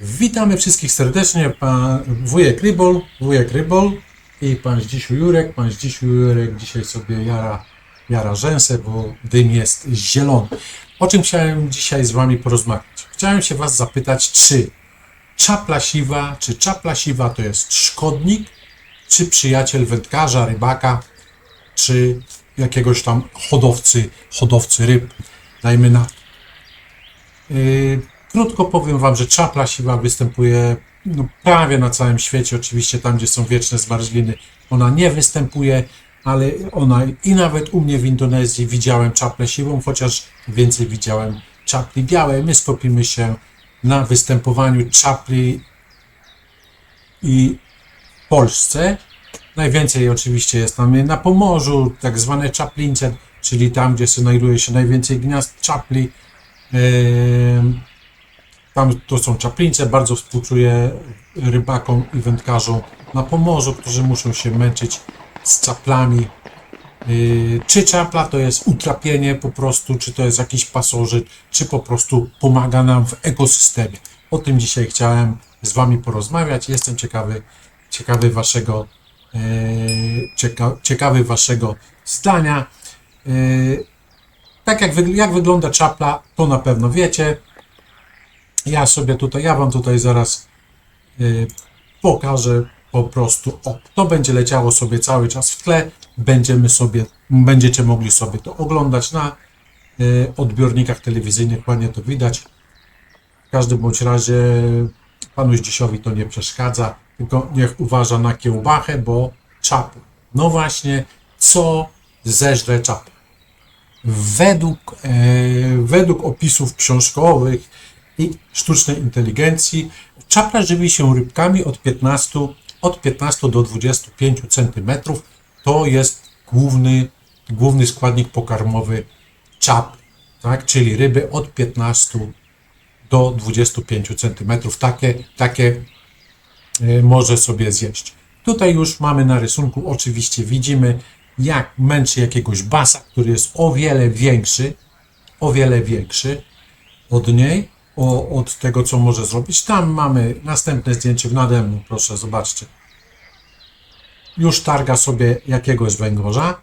Witamy wszystkich serdecznie, pan wujek Rybol i pan Zdzisiu Jurek. Pan Zdzisiu Jurek dzisiaj sobie jara rzęsę, bo dym jest zielony. O czym chciałem dzisiaj z wami porozmawiać? Chciałem się was zapytać, czy czapla siwa to jest szkodnik, czy przyjaciel wędkarza, rybaka, czy jakiegoś tam hodowcy ryb, dajmy na to. Krótko powiem wam, że czapla siwa występuje prawie na całym świecie. Oczywiście tam, gdzie są wieczne zmarzliny, ona nie występuje, ale ona i nawet u mnie w Indonezji widziałem czaplę siwą, chociaż więcej widziałem czapli białej. My skupimy się na występowaniu czapli i w Polsce. Najwięcej oczywiście jest tam na Pomorzu, tak zwane czaplińce, czyli tam, gdzie znajduje się najwięcej gniazd czapli. Tam to są czaplińce. Bardzo współczuję rybakom i wędkarzom na Pomorzu, którzy muszą się męczyć z czaplami. Czy czapla to jest utrapienie po prostu, czy to jest jakiś pasożyt, czy po prostu pomaga nam w ekosystemie. O tym dzisiaj chciałem z wami porozmawiać. Jestem ciekawy waszego zdania. Tak jak wygląda czapla, to na pewno wiecie. Ja wam tutaj zaraz pokażę po prostu. To będzie leciało sobie cały czas w tle. Będziecie mogli sobie to oglądać na odbiornikach telewizyjnych. Ładnie to widać. W każdym bądź razie panu Zdzisiowi to nie przeszkadza, tylko niech uważa na kiełbachę, bo czapla. No właśnie, co zeżre czapla? Według opisów książkowych i sztucznej inteligencji czapla żywi się rybkami od 15 do 25 cm. To jest główny składnik pokarmowy czapli, tak? Czyli ryby od 15 do 25 cm. Takie może sobie zjeść. Tutaj już mamy na rysunku, oczywiście widzimy, jak męczy jakiegoś basa, który jest o wiele większy od niej, od tego, co może zrobić. Tam mamy następne zdjęcie nade mną, proszę, zobaczcie. Już targa sobie jakiegoś węgorza,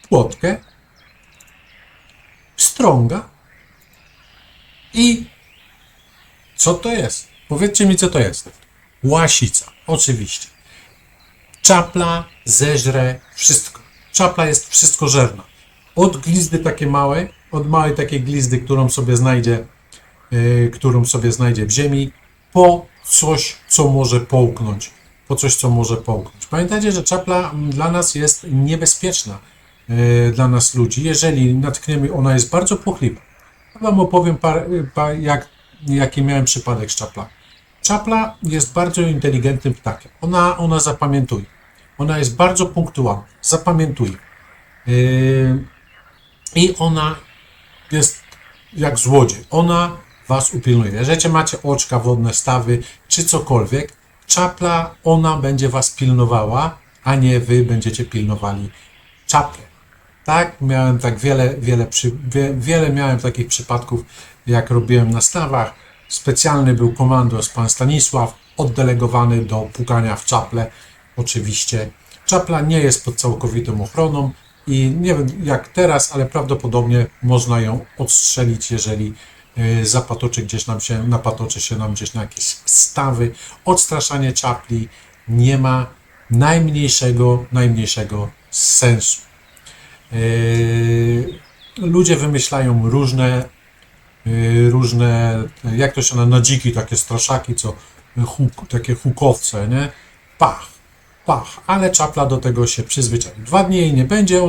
płotkę, pstrąga i co to jest? Powiedzcie mi, co to jest. Łasica, oczywiście. Czapla zeżre wszystko. Czapla jest wszystkożerna. Od glizdy takie małej, od małej takiej glizdy, którą sobie znajdzie w ziemi, po coś, co może połknąć. Pamiętajcie, że czapla dla nas jest niebezpieczna, dla nas ludzi. Jeżeli natkniemy, ona jest bardzo płochliwa. Ja wam opowiem jaki miałem przypadek z czaplą. Czapla jest bardzo inteligentnym ptakiem. Ona zapamiętuje. Ona jest bardzo punktualna. Zapamiętuje. I ona jest jak złodziej. Ona was upilnuje. Jeżeli macie oczka, wodne stawy, czy cokolwiek, czapla, ona będzie was pilnowała, a nie wy będziecie pilnowali czaplę. Tak, miałem tak wiele miałem takich przypadków, jak robiłem na stawach. Specjalny był komandos pan Stanisław, oddelegowany do pukania w czaplę. Oczywiście czapla nie jest pod całkowitą ochroną i nie wiem jak teraz, ale prawdopodobnie można ją odstrzelić, jeżeli napatoczy się nam gdzieś na jakieś stawy. Odstraszanie czapli nie ma najmniejszego sensu. Ludzie wymyślają różne, jak to się na dziki, takie straszaki, takie hukowce, nie? Pach, ale czapla do tego się przyzwyczai. 2 dni jej nie będzie,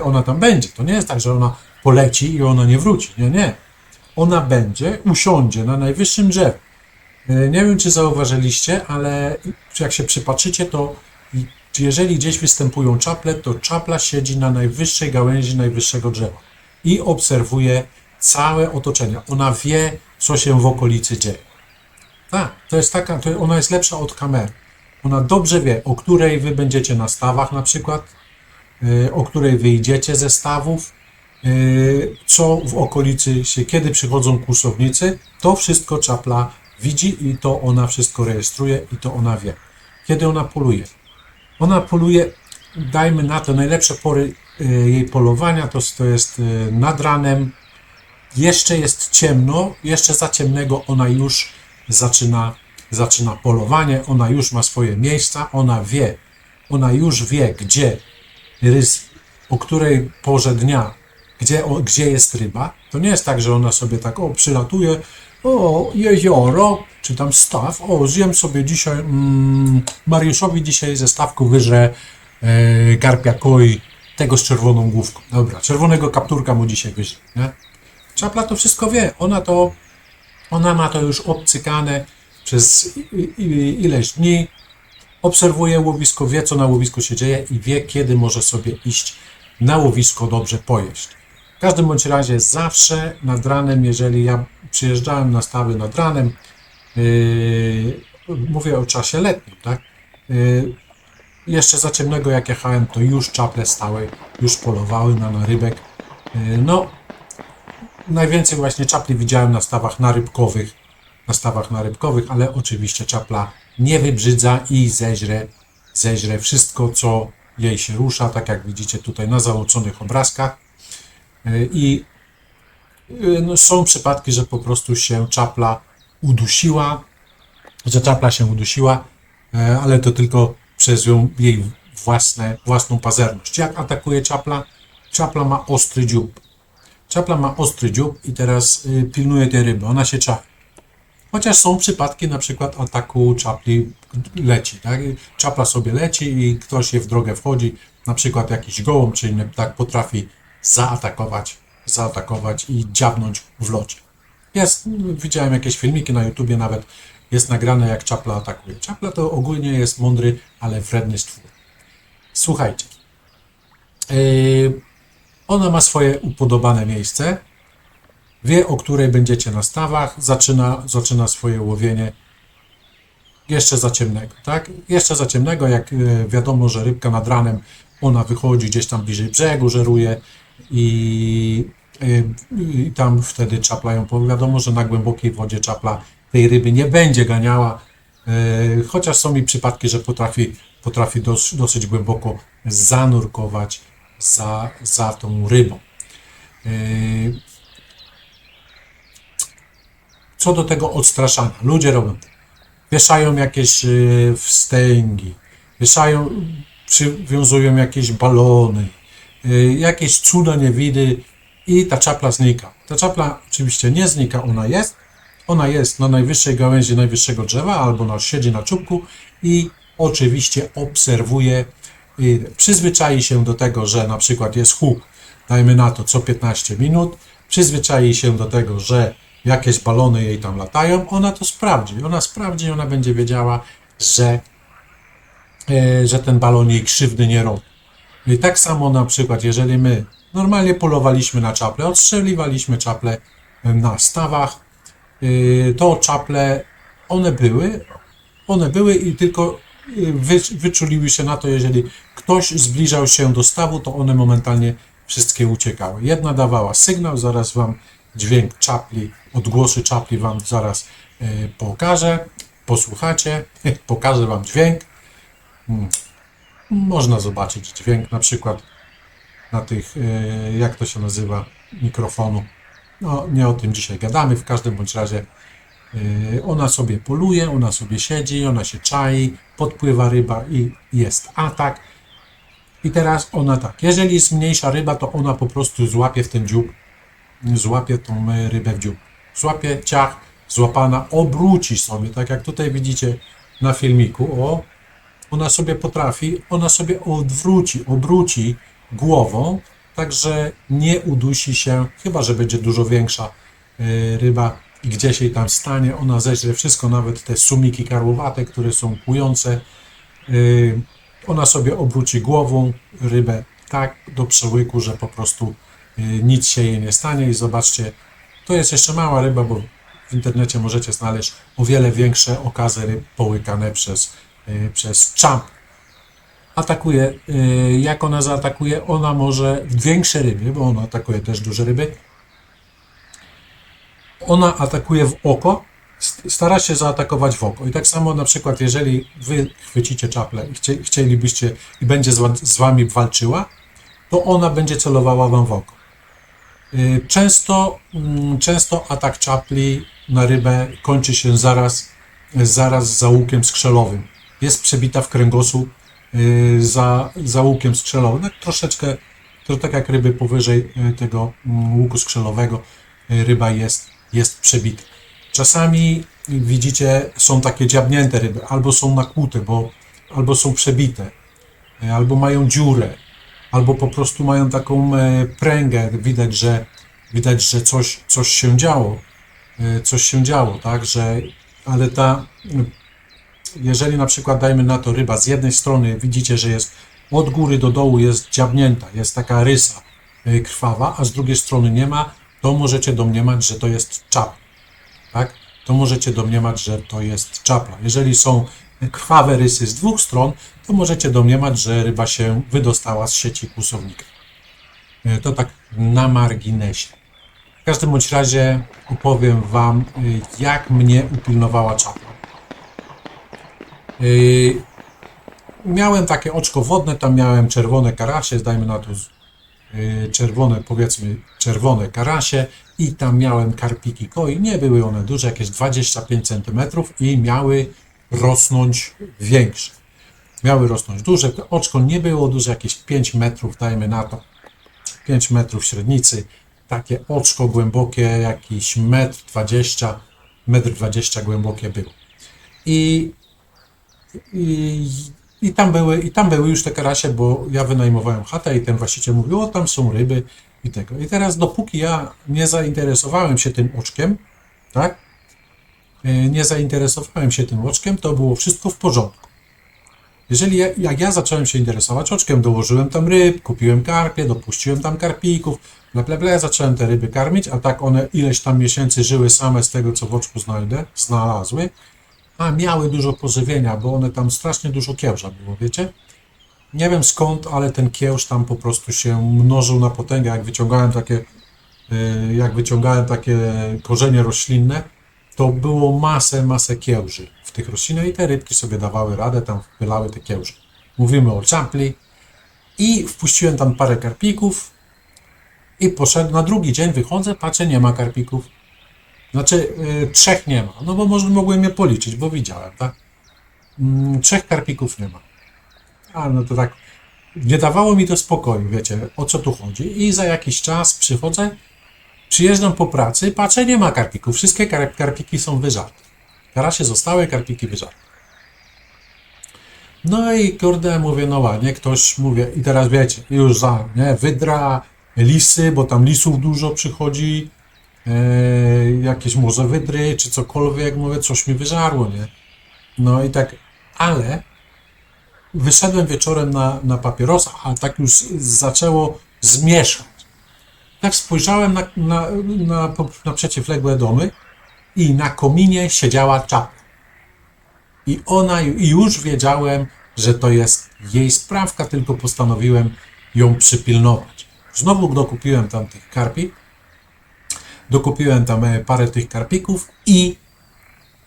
ona tam będzie. To nie jest tak, że ona poleci i ona nie wróci. Nie. Ona usiądzie na najwyższym drzewie. Nie wiem, czy zauważyliście, ale jak się przypatrzycie, to jeżeli gdzieś występują czaple, to czapla siedzi na najwyższej gałęzi najwyższego drzewa i obserwuje całe otoczenie. Ona wie, co się w okolicy dzieje. Tak, ona jest lepsza od kamery. Ona dobrze wie, o której wy będziecie na stawach na przykład, o której wyjdziecie ze stawów, co w okolicy kiedy przychodzą kłusownicy, to wszystko czapla widzi i to ona wszystko rejestruje i to ona wie. Kiedy ona poluje? Ona poluje, dajmy na to, najlepsze pory jej polowania to jest nad ranem, jeszcze jest ciemno, jeszcze za ciemnego ona już zaczyna polowanie, ona już ma swoje miejsca, ona już wie, gdzie rys, o której porze dnia, gdzie jest ryba. To nie jest tak, że ona sobie tak, przylatuje, jezioro, czy tam staw, zjem sobie dzisiaj, Mariuszowi dzisiaj ze stawku wyżre karpia koi, tego z czerwoną główką. Dobra, czerwonego kapturka mu dzisiaj wyżre, nie? Czapla to wszystko wie, ona ma to już obcykane przez ileś dni, obserwuje łowisko, wie co na łowisku się dzieje i wie kiedy może sobie iść na łowisko dobrze pojeść. W każdym bądź razie zawsze nad ranem, jeżeli ja przyjeżdżałem na stawy nad ranem, mówię o czasie letnim, tak? Jeszcze za ciemnego jak jechałem, to już czaple stały, już polowały na rybek. No, najwięcej właśnie czapli widziałem na stawach narybkowych, ale oczywiście czapla nie wybrzydza i zeźre wszystko, co jej się rusza, tak jak widzicie tutaj na załączonych obrazkach. I no, są przypadki, że po prostu się czapla udusiła, ale to tylko przez jej własną pazerność. Jak atakuje czapla? Czapla ma ostry dziób. Czapla ma ostry dziób i teraz pilnuje tej ryby, ona się czai. Chociaż są przypadki na przykład ataku czapli leci, tak? Czapla sobie leci i ktoś jej w drogę wchodzi, na przykład jakiś gołąb czy inny ptak potrafi zaatakować i dziabnąć w locie. Widziałem jakieś filmiki na YouTubie, nawet jest nagrane jak czapla atakuje. Czapla to ogólnie jest mądry, ale wredny stwór. Słuchajcie, ona ma swoje upodobane miejsce, wie o której będziecie na stawach, zaczyna swoje łowienie jeszcze za ciemnego, tak? Jeszcze za ciemnego, jak wiadomo, że rybka nad ranem, ona wychodzi gdzieś tam bliżej brzegu, żeruje i tam wtedy czapla ją, bo wiadomo, że na głębokiej wodzie czapla tej ryby nie będzie ganiała, chociaż są mi przypadki, że potrafi dosyć głęboko zanurkować za tą rybą. Co do tego odstraszania, ludzie robią, wieszają jakieś wstęgi, przywiązują jakieś balony, jakieś cuda niewidy i ta czapla znika. Ta czapla oczywiście nie znika, ona jest na najwyższej gałęzi najwyższego drzewa albo siedzi na czubku i oczywiście obserwuje, przyzwyczai się do tego, że na przykład jest huk, dajmy na to co 15 minut, przyzwyczai się do tego, że jakieś balony jej tam latają, ona to sprawdzi, ona będzie wiedziała, że ten balon jej krzywdy nie robi. I tak samo na przykład, jeżeli my normalnie polowaliśmy na czaple, odstrzeliwaliśmy czaple na stawach, to czaple, one były i tylko wyczuliły się na to, jeżeli ktoś zbliżał się do stawu, to one momentalnie wszystkie uciekały. Jedna dawała sygnał, zaraz wam dźwięk czapli, odgłosy czapli wam zaraz pokażę, posłuchacie, pokażę wam dźwięk. Można zobaczyć dźwięk na przykład na tych, jak to się nazywa, mikrofonu. No, nie o tym dzisiaj gadamy, w każdym bądź razie ona sobie poluje, ona sobie siedzi, ona się czai, podpływa ryba i jest atak. I teraz ona tak, jeżeli jest mniejsza ryba, to ona po prostu złapie w ten dziób, złapie tą rybę w dziób. Złapie, ciach, złapana, obróci sobie, tak jak tutaj widzicie na filmiku, ona sobie obróci głową, także nie udusi się, chyba że będzie dużo większa ryba i gdzieś jej tam stanie, ona zeźle wszystko, nawet te sumiki karłowate, które są kłujące, ona sobie obróci głową rybę tak do przełyku, że po prostu nic się jej nie stanie i zobaczcie, to jest jeszcze mała ryba, bo w internecie możecie znaleźć o wiele większe okazy ryb połykane przez czamp. Atakuje, jak ona zaatakuje, ona może większe ryby, bo ona atakuje też duże ryby, ona atakuje w oko, stara się zaatakować w oko. I tak samo na przykład, jeżeli wy chwycicie czaplę i chcielibyście i będzie z wami walczyła, to ona będzie celowała wam w oko. Często atak czapli na rybę kończy się zaraz za łukiem strzelowym. Jest przebita w kręgosłup za łukiem strzelowym. Tak troszeczkę, to tak jak ryby powyżej tego łuku strzelowego, ryba jest przebita. Czasami widzicie, są takie dziabnięte ryby, albo są nakłute, albo są przebite, albo mają dziurę, albo po prostu mają taką pręgę. Widać, że coś się działo, tak, ale jeżeli na przykład dajmy na to ryba z jednej strony widzicie, że jest od góry do dołu jest dziabnięta, jest taka rysa krwawa, a z drugiej strony nie ma, to możecie domniemać, że to jest czapla, tak? To możecie domniemać, że to jest czapla. Jeżeli są krwawe rysy z dwóch stron, to możecie domniemać, że ryba się wydostała z sieci kłusownika. To tak na marginesie. W każdym bądź razie opowiem wam, jak mnie upilnowała czapla. Miałem takie oczko wodne, tam miałem czerwone karasie, dajmy na to czerwone karasie i tam miałem karpiki koi. Nie były one duże, jakieś 25 cm i miały rosnąć większe. Miały rosnąć duże. To oczko nie było duże, jakieś 5 metrów, dajmy na to. 5 metrów średnicy. Takie oczko głębokie, jakiś 1,20 m głębokie było. I tam były już te karasie, bo ja wynajmowałem chatę i ten właściciel mówił, o tam są ryby i tego. I teraz dopóki ja nie zainteresowałem się tym oczkiem, tak? Nie zainteresowałem się tym oczkiem, to było wszystko w porządku. Jak ja zacząłem się interesować oczkiem, dołożyłem tam ryb, kupiłem karpie, dopuściłem tam karpików, zacząłem te ryby karmić, a tak one ileś tam miesięcy żyły same z tego, co w oczku znalazły, a miały dużo pożywienia, bo one tam strasznie dużo kiełża było, wiecie? Nie wiem skąd, ale ten kiełż tam po prostu się mnożył na potęgę. Jak wyciągałem takie korzenie roślinne, to było masę kiełży w tych roślinach i te rybki sobie dawały radę, tam wpylały te kiełże. Mówimy o czapli i wpuściłem tam parę karpików i poszedłem, na drugi dzień wychodzę, patrzę, nie ma karpików. Znaczy, 3 nie ma, no bo może mogłem je policzyć, bo widziałem, tak? 3 karpików nie ma. A no to tak, nie dawało mi to spokoju, wiecie, o co tu chodzi. I za jakiś czas przyjeżdżam po pracy, patrzę, nie ma karpików, wszystkie karpiki są wyżarte. Karasie zostały, karpiki wyżarte. No i kurde, mówię, no ładnie, mówię, i teraz wiecie, już wydra, lisy, bo tam lisów dużo przychodzi, jakieś może wydry, czy cokolwiek, mówię, coś mi wyżarło, nie? No i tak, ale wyszedłem wieczorem na papierosa, a tak już zaczęło zmieszać. Tak spojrzałem na przeciwległe domy i na kominie siedziała czapla. I już wiedziałem, że to jest jej sprawka, tylko postanowiłem ją przypilnować. Znowu dokupiłem tam tych karpi, dokupiłem tam parę tych karpików i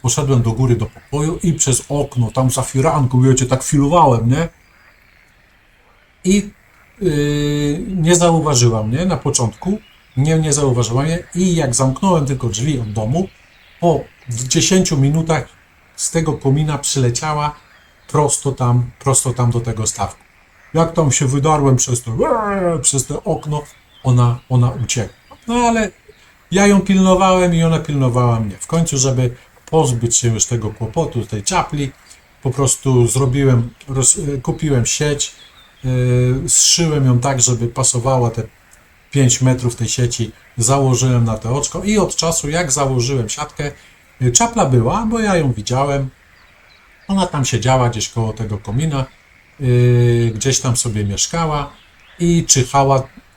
poszedłem do góry do pokoju i przez okno, tam za firanką, wiecie, tak filowałem, nie? I nie zauważyła mnie na początku, nie zauważyła mnie i jak zamknąłem tylko drzwi od domu, po 10 minutach z tego komina przyleciała prosto tam do tego stawku. Jak tam się wydarłem przez to okno, ona uciekła. No ale ja ją pilnowałem i ona pilnowała mnie. W końcu, żeby pozbyć się już tego kłopotu, tej czapli, po prostu kupiłem sieć, zszyłem ją tak, żeby pasowała te 5 metrów tej sieci, założyłem na to oczko i od czasu, jak założyłem siatkę, czapla była, bo ja ją widziałem, ona tam siedziała gdzieś koło tego komina, gdzieś tam sobie mieszkała i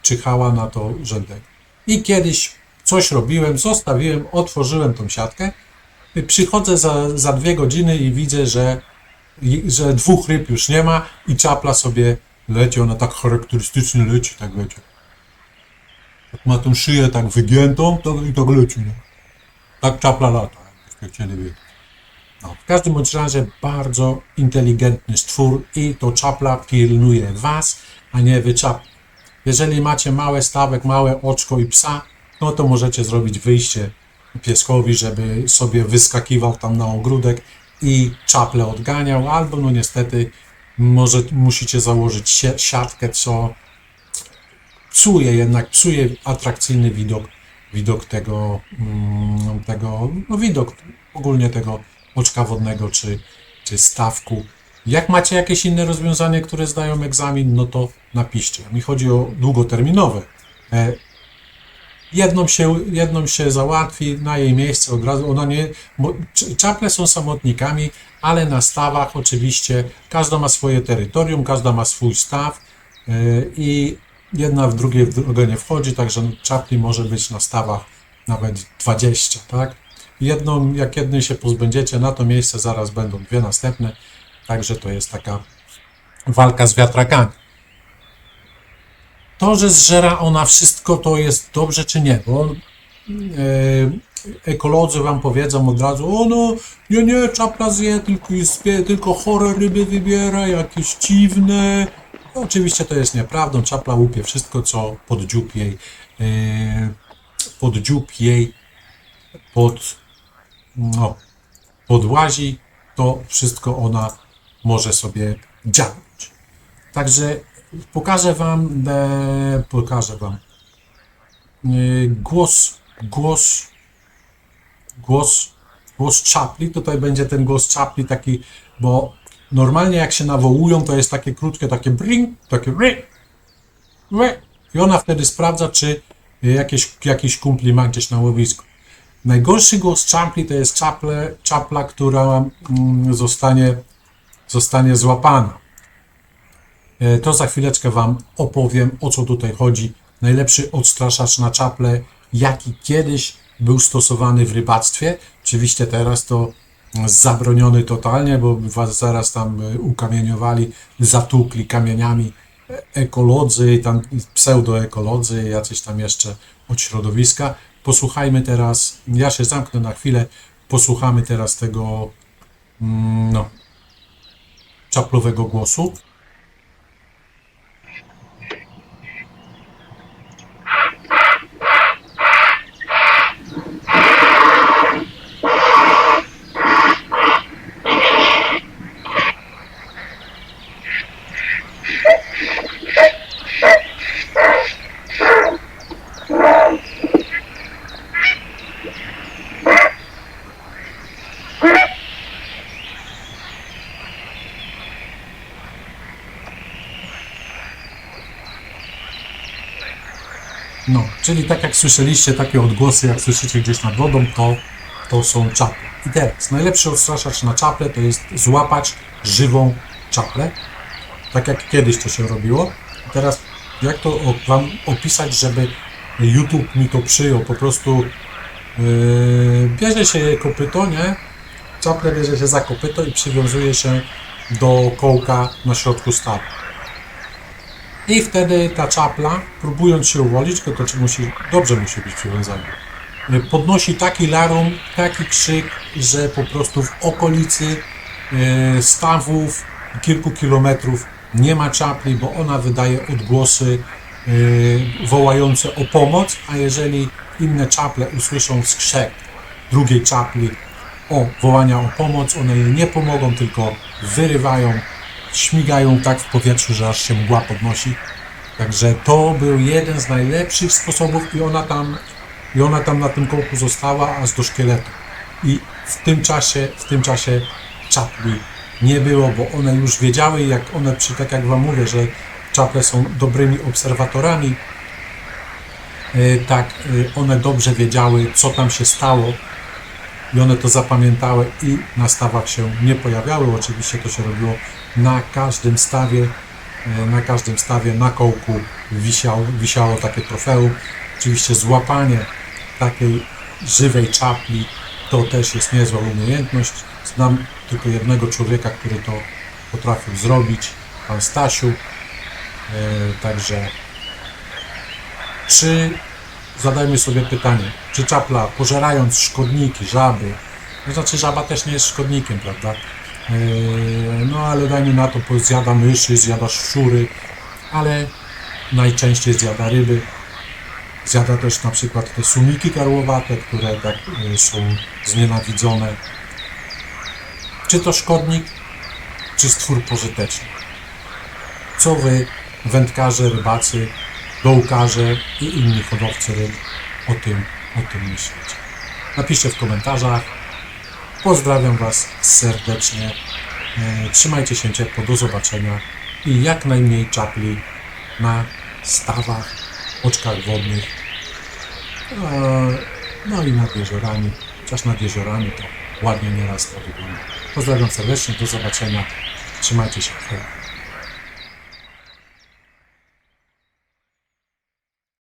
czyhała na to rzędek. I kiedyś coś robiłem, zostawiłem, otworzyłem tą siatkę, przychodzę za 2 godziny i widzę, że 2 ryb już nie ma i czapla sobie leci, ona tak charakterystycznie leci, tak wiecie. Tak ma tą szyję tak wygiętą, i tak leci, nie? Tak czapla lata. troszkę chcieliby. No, w każdym bądź razie bardzo inteligentny stwór i to czapla pilnuje was, a nie wy czapla. Jeżeli macie mały stawek, małe oczko i psa, no to możecie zrobić wyjście pieskowi, żeby sobie wyskakiwał tam na ogródek i czaplę odganiał, albo no niestety może musicie założyć siatkę, co psuje atrakcyjny widok tego, no widok ogólnie tego oczka wodnego czy stawku. Jak macie jakieś inne rozwiązanie, które zdają egzamin, no to napiszcie. Mi chodzi o długoterminowe. Jedną się załatwi na jej miejsce od razu. Ona nie, czaple są samotnikami, ale na stawach oczywiście każda ma swoje terytorium, każda ma swój staw i jedna w drugą nie wchodzi, także czapli może być na stawach nawet 20, tak? Jak jednej się pozbędziecie, na to miejsce zaraz będą dwie następne, także to jest taka walka z wiatrakami. To, że zżera ona wszystko, to jest dobrze czy nie? Bo ekolodzy wam powiedzą od razu, o no, nie, czapla zje, tylko chore ryby wybiera, jakieś dziwne. No, oczywiście to jest nieprawdą, czapla łupie wszystko, co pod dziób jej podłazi, to wszystko ona może sobie dziabnąć. Także pokażę wam głos czapli. Tutaj będzie ten głos czapli taki, bo normalnie jak się nawołują, to jest takie krótkie, takie bring, takie i ona wtedy sprawdza, czy jakiś kumpli ma gdzieś na łowisku. Najgorszy głos czapli to jest czapla, która zostanie złapana. To za chwileczkę wam opowiem, o co tutaj chodzi. Najlepszy odstraszacz na czaple, jaki kiedyś był stosowany w rybactwie. Oczywiście teraz to zabroniony totalnie, bo was zaraz tam ukamieniowali, zatukli kamieniami ekolodzy, tam pseudoekolodzy, jacyś tam jeszcze od środowiska. Posłuchajmy teraz, ja się zamknę na chwilę, posłuchamy teraz tego czaplowego głosu. No, czyli tak jak słyszeliście, takie odgłosy, jak słyszycie gdzieś nad wodą, to są czaple. I teraz, najlepszy odstraszacz na czaple to jest złapać żywą czaplę, tak jak kiedyś to się robiło. I teraz, jak to wam opisać, żeby YouTube mi to przyjął, po prostu bierze się kopyto, nie? Czaplę bierze się za kopyto i przywiązuje się do kołka na środku stawu. I wtedy ta czapla, próbując się uwolnić, to dobrze musi być przywiązana, podnosi taki larum, taki krzyk, że po prostu w okolicy stawów kilku kilometrów nie ma czapli, bo ona wydaje odgłosy wołające o pomoc, a jeżeli inne czaple usłyszą skrzek drugiej czapli wołania o pomoc, one jej nie pomogą, tylko wyrywają, śmigają tak w powietrzu, że aż się mgła podnosi. Także to był jeden z najlepszych sposobów i ona tam na tym kołku została aż do szkieletu. I w tym czasie czapli nie było, bo one już wiedziały, tak jak wam mówię, że czaple są dobrymi obserwatorami, tak one dobrze wiedziały, co tam się stało i one to zapamiętały i na stawach się nie pojawiały. Oczywiście to się robiło na każdym stawie, na kołku wisiało takie trofeum. Oczywiście złapanie takiej żywej czapli to też jest niezła umiejętność. Znam tylko jednego człowieka, który to potrafił zrobić, pan Stasiu. Także zadajmy sobie pytanie, czy czapla, pożerając szkodniki, żaby, To znaczy żaba też nie jest szkodnikiem, prawda? No ale dajmy na to, zjada myszy, zjada szczury, ale najczęściej zjada ryby. Zjada też na przykład te sumiki karłowate, które tak są znienawidzone. Czy to szkodnik, czy stwór pożyteczny? Co wy, wędkarze, rybacy, dołkarze i inni hodowcy ryb o tym myślicie? Napiszcie w komentarzach. Pozdrawiam Was serdecznie. Trzymajcie się ciepło, do zobaczenia i jak najmniej czapli na stawach, oczkach wodnych, no i nad jeziorami. Chociaż nad jeziorami to ładnie nieraz to wygląda. Pozdrawiam serdecznie, do zobaczenia. Trzymajcie się. Hej.